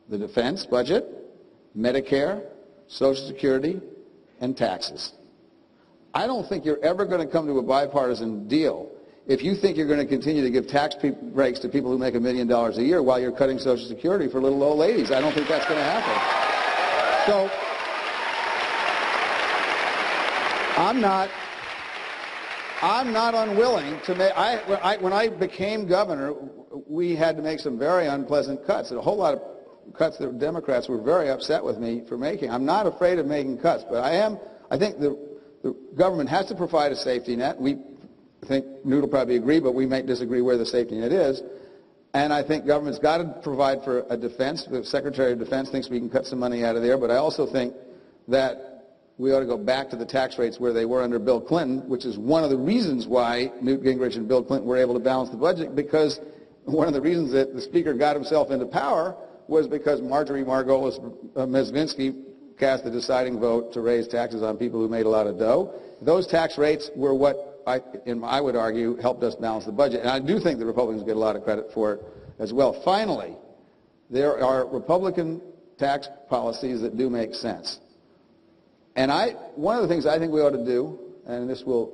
the defense budget, Medicare, Social Security, and taxes. I don't think you're ever going to come to a bipartisan deal if you think you're going to continue to give tax breaks to people who make $1 million a year while you're cutting Social Security for little old ladies. I don't think that's going to happen. So I'm not unwilling to make. When I became governor, we had to make some very unpleasant cuts, and a whole lot of cuts that Democrats were very upset with me for making. I'm not afraid of making cuts, but I think the government has to provide a safety net. I think Newt will probably agree, but we might disagree where the safety net is. And I think government's got to provide for a defense. The Secretary of Defense thinks we can cut some money out of there, but I also think that we ought to go back to the tax rates where they were under Bill Clinton, which is one of the reasons why Newt Gingrich and Bill Clinton were able to balance the budget, because one of the reasons that the Speaker got himself into power was because Marjorie Margolis Mezvinsky cast the deciding vote to raise taxes on people who made a lot of dough. Those tax rates were what I would argue helped us balance the budget. And I do think the Republicans get a lot of credit for it as well. Finally, there are Republican tax policies that do make sense. And one of the things I think we ought to do, and this will,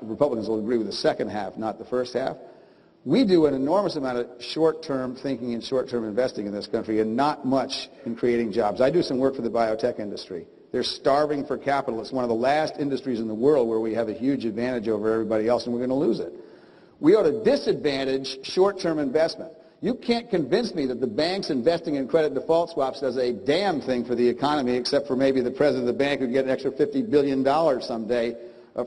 Republicans will agree with the second half, not the first half, we do an enormous amount of short-term thinking and short-term investing in this country and not much in creating jobs. I do some work for the biotech industry. They're starving for capital. It's one of the last industries in the world where we have a huge advantage over everybody else, and we're going to lose it. We ought to disadvantage short-term investment. You can't convince me that the banks investing in credit default swaps does a damn thing for the economy, except for maybe the president of the bank who would get an extra $50 billion someday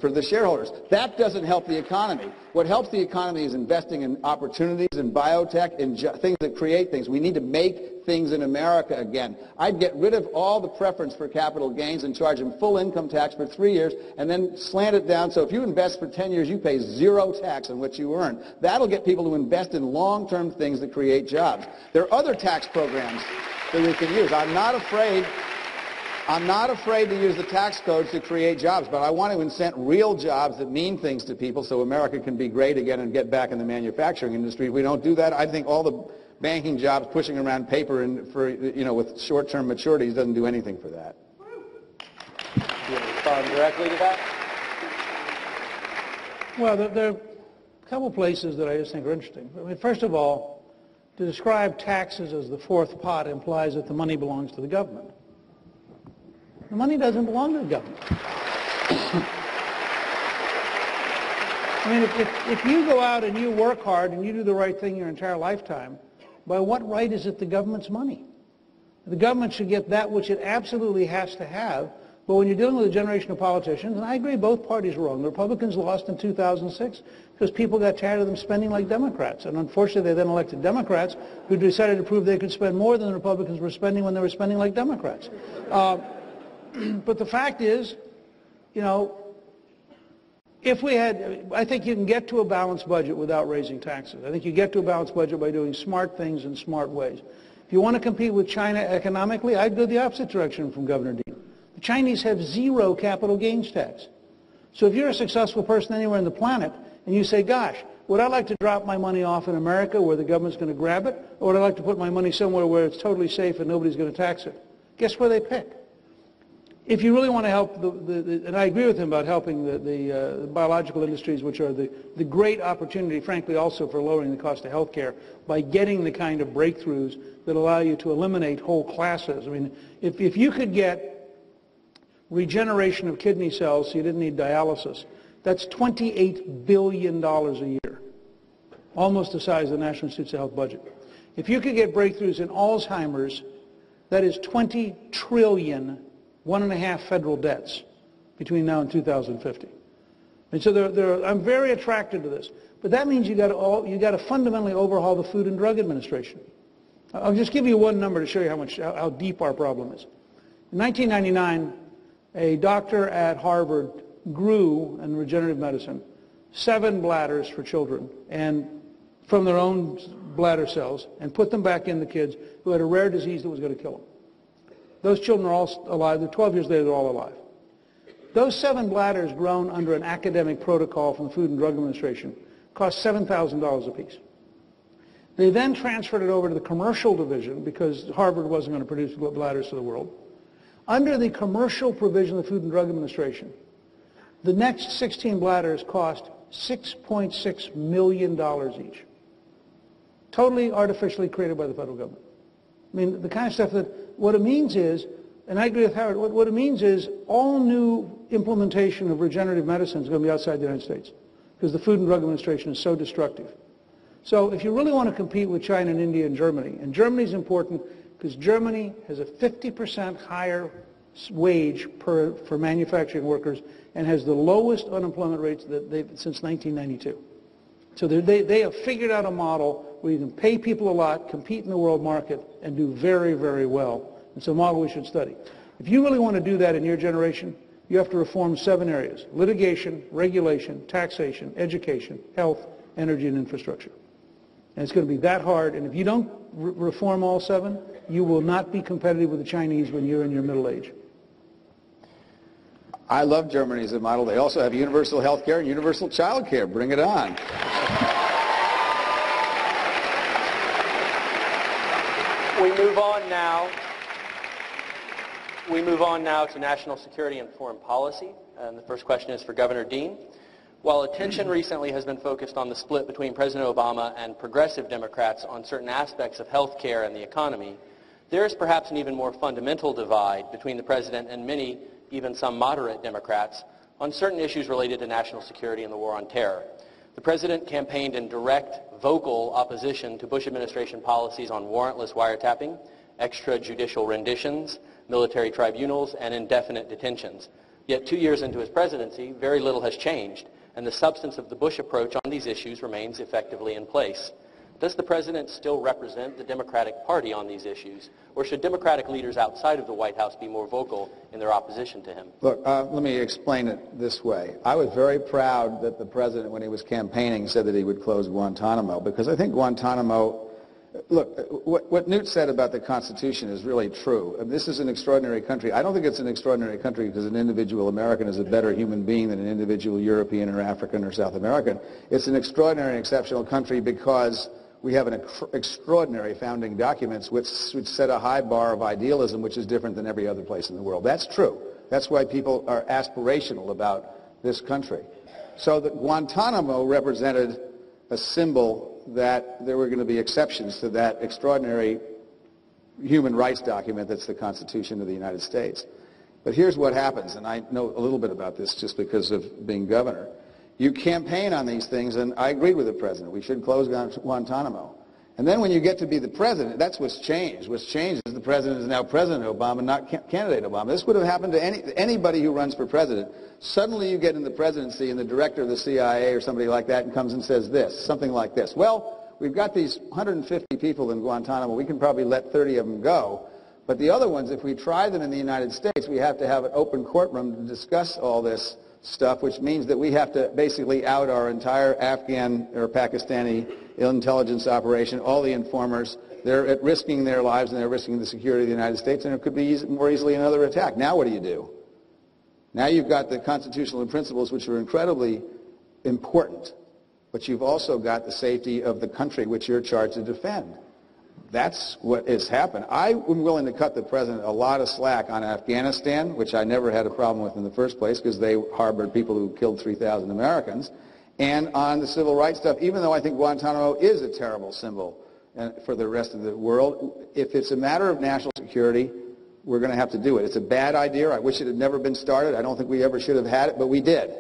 for the shareholders. That doesn't help the economy. What helps the economy is investing in opportunities, in biotech, in things that create things. We need to make things in America again. I'd get rid of all the preference for capital gains and charge them full income tax for 3 years and then slant it down so if you invest for 10 years, you pay zero tax on what you earn. That'll get people to invest in long-term things that create jobs. There are other tax programs that we can use. I'm not afraid to use the tax codes to create jobs, but I want to incent real jobs that mean things to people so America can be great again and get back in the manufacturing industry. If we don't do that, I think all the banking jobs pushing around paper and with short-term maturities doesn't do anything for that. Do you want to respond directly to that? Well, there are a couple places that I just think are interesting. I mean, first of all, to describe taxes as the fourth pot implies that the money belongs to the government. The money doesn't belong to the government. I mean, if you go out and you work hard and you do the right thing your entire lifetime, by what right is it the government's money? The government should get that which it absolutely has to have, but when you're dealing with a generation of politicians, and I agree both parties were wrong. The Republicans lost in 2006 because people got tired of them spending like Democrats, and unfortunately they then elected Democrats who decided to prove they could spend more than the Republicans were spending when they were spending like Democrats. But the fact is, if we had, I think you can get to a balanced budget without raising taxes. I think you get to a balanced budget by doing smart things in smart ways. If you want to compete with China economically, I'd go the opposite direction from Governor Dean. The Chinese have zero capital gains tax. So if you're a successful person anywhere on the planet and you say, gosh, would I like to drop my money off in America where the government's going to grab it, or would I like to put my money somewhere where it's totally safe and nobody's going to tax it? Guess where they pick? If you really want to help, and I agree with him about helping the biological industries, which are the great opportunity, frankly, also for lowering the cost of health care by getting the kind of breakthroughs that allow you to eliminate whole classes. I mean, if you could get regeneration of kidney cells so you didn't need dialysis, that's $28 billion a year, almost the size of the National Institutes of Health budget. If you could get breakthroughs in Alzheimer's, that is 20 trillion, 1.5 federal debts between now and 2050. And so I'm very attracted to this. But that means you got to fundamentally overhaul the Food and Drug Administration. I'll just give you one number to show you how deep our problem is. In 1999, a doctor at Harvard grew in regenerative medicine 7 bladders for children and from their own bladder cells and put them back in the kids who had a rare disease that was going to kill them. Those children are all alive. They're 12 years later, they're all alive. Those 7 bladders grown under an academic protocol from the Food and Drug Administration cost $7,000 apiece. They then transferred it over to the commercial division because Harvard wasn't going to produce bladders for the world. Under the commercial provision of the Food and Drug Administration, the next 16 bladders cost $6.6 million each. Totally artificially created by the federal government. I mean, the kind of stuff that, what it means is, and I agree with Howard, what it means is all new implementation of regenerative medicine is going to be outside the United States because the Food and Drug Administration is so destructive. So if you really want to compete with China and India and Germany is important because Germany has a 50% higher wage for manufacturing workers and has the lowest unemployment rates that since 1992. So they have figured out a model where you can pay people a lot, compete in the world market, and do very, very well. It's a model we should study. If you really want to do that in your generation, you have to reform 7 areas: litigation, regulation, taxation, education, health, energy, and infrastructure. And it's going to be that hard, and if you don't reform all 7, you will not be competitive with the Chinese when you're in your middle age. I love Germany as a model. They also have universal health care and universal child care. Bring it on. We move on now to national security and foreign policy. And the first question is for Governor Dean. While attention recently has been focused on the split between President Obama and progressive Democrats on certain aspects of health care and the economy, there is perhaps an even more fundamental divide between the President and many, even some moderate Democrats, on certain issues related to national security and the war on terror. The President campaigned in direct, vocal opposition to Bush administration policies on warrantless wiretapping, extrajudicial renditions, military tribunals, and indefinite detentions. Yet 2 years into his presidency, very little has changed, and the substance of the Bush approach on these issues remains effectively in place. Does the President still represent the Democratic Party on these issues, or should Democratic leaders outside of the White House be more vocal in their opposition to him? Look, let me explain it this way. I was very proud that the President, when he was campaigning, said that he would close Guantanamo, because I think Guantanamo, look, what Newt said about the Constitution is really true. This is an extraordinary country. I don't think it's an extraordinary country because an individual American is a better human being than an individual European or African or South American. It's an extraordinary and exceptional country because we have an extraordinary founding documents which set a high bar of idealism which is different than every other place in the world. That's true. That's why people are aspirational about this country. So that Guantanamo represented a symbol that there were going to be exceptions to that extraordinary human rights document that's the Constitution of the United States. But here's what happens, and I know a little bit about this just because of being governor. You campaign on these things, and I agreed with the President. We should close Guantanamo. And then when you get to be the President, that's what's changed. What's changed is the President is now President Obama, not candidate Obama. This would have happened to anybody who runs for President. Suddenly you get in the presidency and the director of the CIA or somebody like that and comes and says this, something like this. Well, we've got these 150 people in Guantanamo. We can probably let 30 of them go. But the other ones, if we try them in the United States, we have to have an open courtroom to discuss all this stuff, which means that we have to basically out our entire Afghan or Pakistani intelligence operation, all the informers. They're at risking their lives and they're risking the security of the United States, and it could be more easily another attack. Now what do? Now you've got the constitutional principles, which are incredibly important, but you've also got the safety of the country, which you're charged to defend. That's what has happened. I'm willing to cut the President a lot of slack on Afghanistan, which I never had a problem with in the first place because they harbored people who killed 3,000 Americans, and on the civil rights stuff, even though I think Guantanamo is a terrible symbol for the rest of the world. If it's a matter of national security, we're going to have to do it. It's a bad idea. I wish it had never been started. I don't think we ever should have had it, but we did.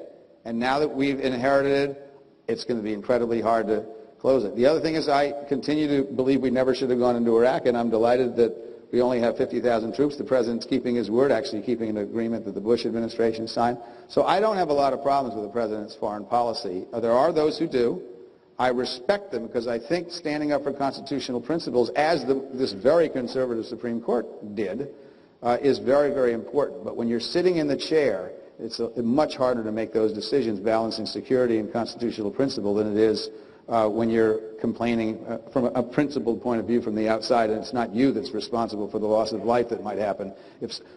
And now that we've inherited it, it's going to be incredibly hard to close it. The other thing is I continue to believe we never should have gone into Iraq, and I'm delighted that we only have 50,000 troops. The President's keeping his word, actually keeping an agreement that the Bush administration signed. So I don't have a lot of problems with the President's foreign policy. There are those who do. I respect them because I think standing up for constitutional principles, as this very conservative Supreme Court did, is very, very important. But when you're sitting in the chair, it's much harder to make those decisions balancing security and constitutional principle than it is when you're complaining from a principled point of view from the outside, and it's not you that's responsible for the loss of life that might happen.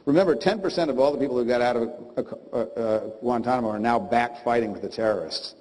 Remember, 10% of all the people who got out of Guantanamo are now back fighting with the terrorists.